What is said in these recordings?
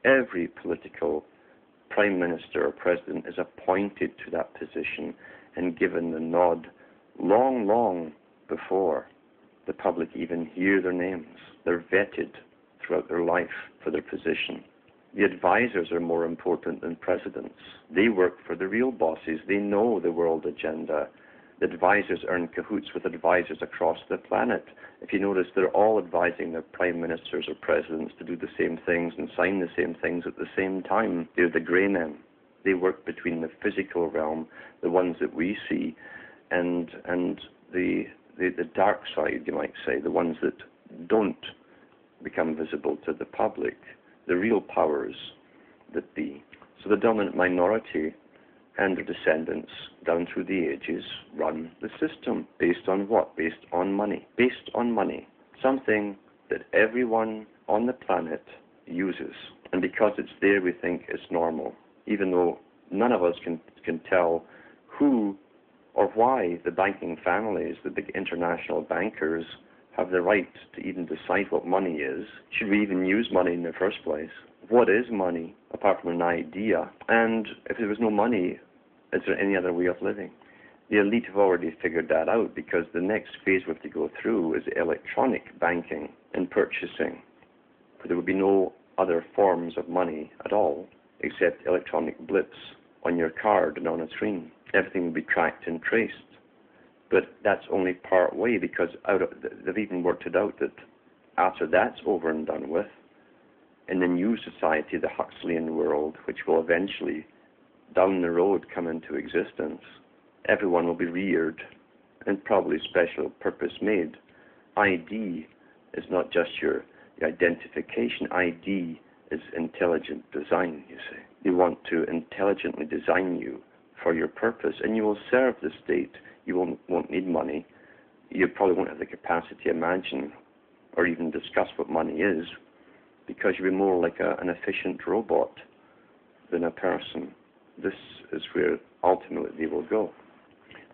Every political prime minister or president is appointed to that position and given the nod long, long before the public even hear their names. They're vetted throughout their life for their position. The advisors are more important than presidents. They work for the real bosses. They know the world agenda. The advisors are in cahoots with advisors across the planet. If you notice, they're all advising their prime ministers or presidents to do the same things and sign the same things at the same time. They're the grey men. They work between the physical realm, the ones that we see, and the dark side, you might say, the ones that don't become visible to the public, the real powers that be. So the dominant minority and their descendants down through the ages run the system. Based on what? Based on money. Based on money. Something that everyone on the planet uses. And because it's there, we think it's normal, even though none of us can tell who or why the banking families, the big international bankers, have the right to even decide what money is. Should we even use money in the first place? What is money, apart from an idea? And if there was no money, is there any other way of living? The elite have already figured that out, because the next phase we have to go through is electronic banking and purchasing. There would be no other forms of money at all, except electronic blips on your card and on a screen. Everything will be tracked and traced. But that's only part way, because they've even worked it out that after that's over and done with, in the new society, the Huxleyan world, which will eventually, down the road, come into existence, everyone will be reared and probably special purpose made. ID is not just your identification. ID is intelligent design, you see. They want to intelligently design you for your purpose, and you will serve the state. You won't need money. You probably won't have the capacity to imagine or even discuss what money is, because you'll be more like an efficient robot than a person. This is where ultimately they will go.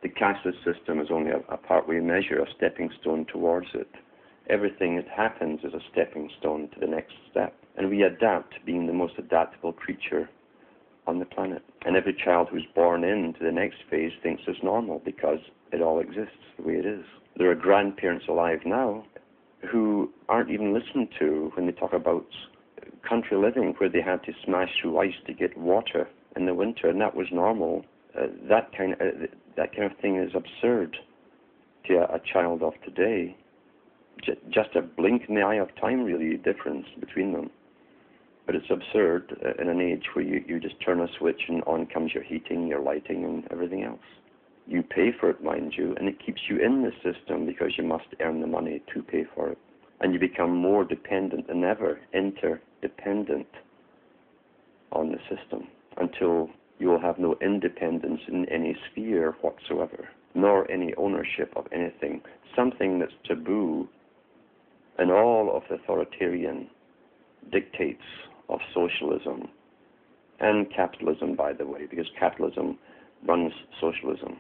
The cashless system is only a partway measure, a stepping stone towards it. Everything that happens is a stepping stone to the next step. And we adapt, being the most adaptable creature on the planet. And every child who's born into the next phase thinks it's normal, because it all exists the way it is. There are grandparents alive now who aren't even listened to when they talk about country living, where they had to smash through ice to get water in the winter, and that was normal. That kind of thing is absurd to a child of today. Just a blink in the eye of time, really, difference between them. But it's absurd in an age where you just turn a switch and on comes your heating, your lighting, and everything else. You pay for it, mind you, and it keeps you in the system because you must earn the money to pay for it. And you become more dependent than ever, interdependent on the system, until you will have no independence in any sphere whatsoever, nor any ownership of anything. Something that's taboo in all of the authoritarian dictates of socialism and capitalism, by the way, because capitalism runs socialism,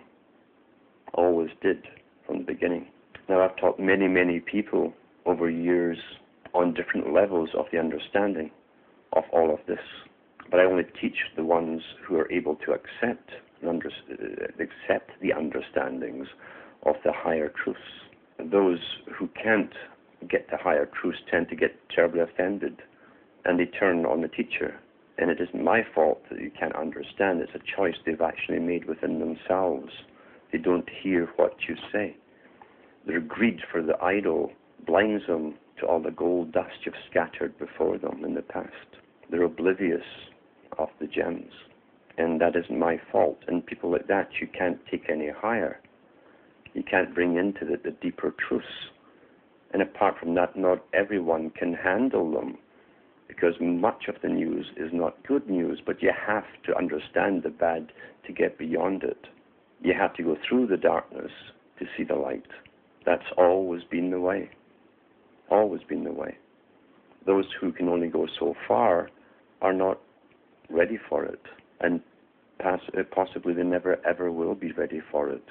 always did from the beginning. Now, I've taught many, many people over years on different levels of the understanding of all of this, but I only teach the ones who are able to accept the understandings of the higher truths. Those who can't get the higher truths tend to get terribly offended, and they turn on the teacher. And it isn't my fault that you can't understand. It's a choice they've actually made within themselves. They don't hear what you say. Their greed for the idol blinds them to all the gold dust you've scattered before them in the past. They're oblivious of the gems, and that isn't my fault. And people like that you can't take any higher. You can't bring into the deeper truths. And apart from that, not everyone can handle them, because much of the news is not good news, but you have to understand the bad to get beyond it. You have to go through the darkness to see the light. That's always been the way. Always been the way. Those who can only go so far are not ready for it, and possibly they never ever will be ready for it.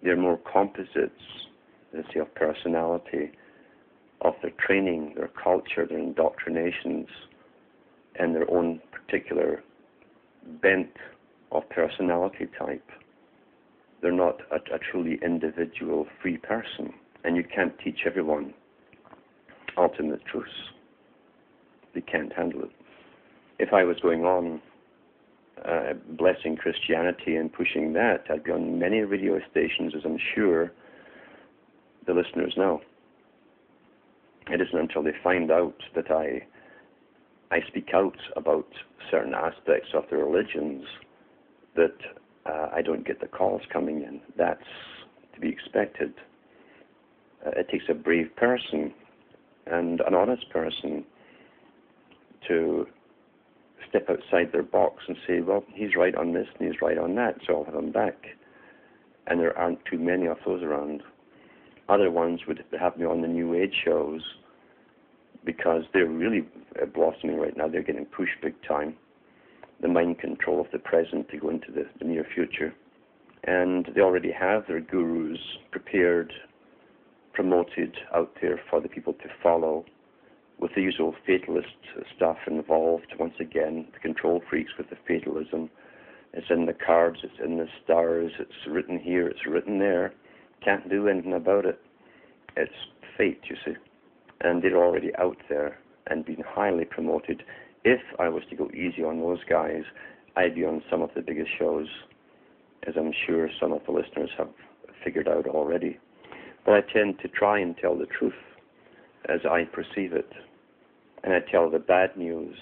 They're more composites, let's say, of personality, of their training, their culture, their indoctrinations, and their own particular bent of personality type. They're not a truly individual, free person, and you can't teach everyone ultimate truths. They can't handle it. If I was going on blessing Christianity and pushing that, I'd be on many radio stations, as I'm sure the listeners know. It isn't until they find out that I speak out about certain aspects of the religions that I don't get the calls coming in. That's to be expected. It takes a brave person and an honest person to step outside their box and say, well, he's right on this and he's right on that, so I'll have him back. And there aren't too many of those around. Other ones would have me on the New Age shows because they're really blossoming right now. They're getting pushed big time. The mind control of the present to go into the near future. And they already have their gurus prepared, promoted out there for the people to follow, with the usual fatalist stuff involved. Once again, the control freaks with the fatalism. It's in the cards, it's in the stars, it's written here, it's written there. Can't do anything about it. It's fate, you see. And they're already out there and being highly promoted. If I was to go easy on those guys, I'd be on some of the biggest shows, as I'm sure some of the listeners have figured out already. But I tend to try and tell the truth as I perceive it. And I tell the bad news,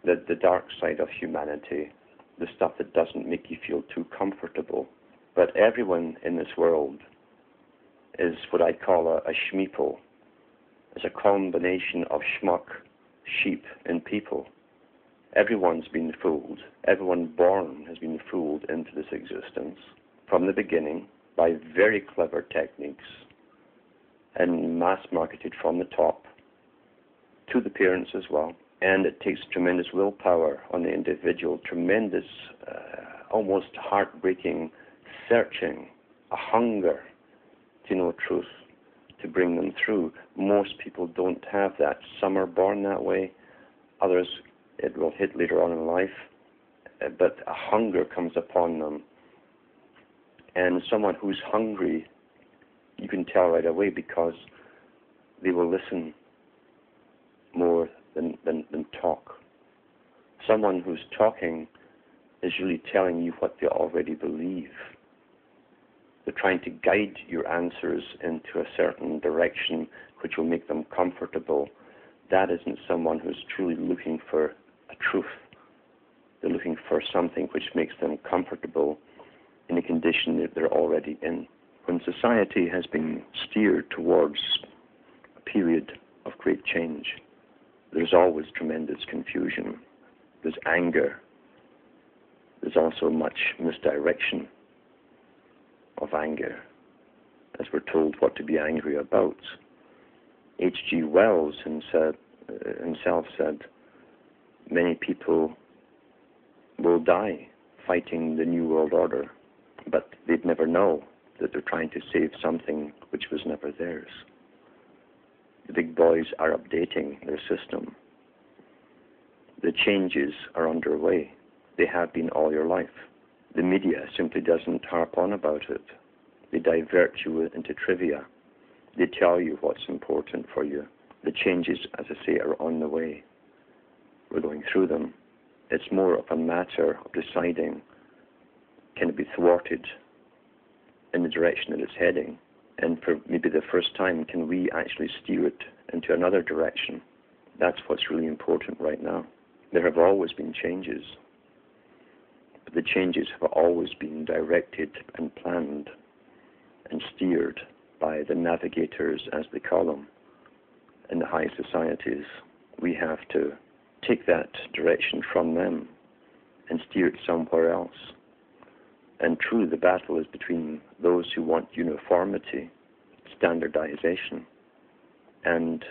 the dark side of humanity, the stuff that doesn't make you feel too comfortable. But everyone in this world is what I call a schmeeple. It's a combination of schmuck, sheep, and people. Everyone's been fooled. Everyone born has been fooled into this existence from the beginning by very clever techniques and mass-marketed from the top to the parents as well. And it takes tremendous willpower on the individual, tremendous, almost heartbreaking searching, a hunger to know truth, to bring them through. Most people don't have that. Some are born that way. Others, it will hit later on in life. But a hunger comes upon them. And someone who's hungry, you can tell right away because they will listen more than talk. Someone who's talking is really telling you what they already believe. They're trying to guide your answers into a certain direction which will make them comfortable. That isn't someone who's truly looking for a truth. They're looking for something which makes them comfortable in a condition that they're already in. When society has been steered towards a period of great change, there's always tremendous confusion. There's anger. There's also much misdirection of anger, as we're told what to be angry about. H.G. Wells himself said, many people will die fighting the New World Order, but they'd never know that they're trying to save something which was never theirs. The big boys are updating their system. The changes are underway. They have been all your life. The media simply doesn't harp on about it. They divert you into trivia. They tell you what's important for you. The changes, as I say, are on the way. We're going through them. It's more of a matter of deciding, can it be thwarted in the direction that it's heading? And for maybe the first time, can we actually steer it into another direction? That's what's really important right now. There have always been changes, but the changes have always been directed and planned and steered by the navigators, as they call them, in the high societies. We have to take that direction from them and steer it somewhere else. And truly, the battle is between those who want uniformity, standardization, and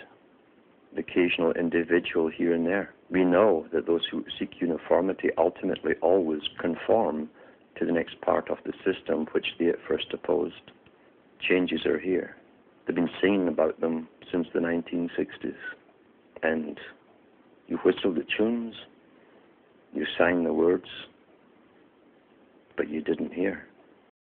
the occasional individual here and there. We know that those who seek uniformity ultimately always conform to the next part of the system which they at first opposed. Changes are here. They've been singing about them since the 1960s. And you whistle the tunes, sang the words, but you didn't hear.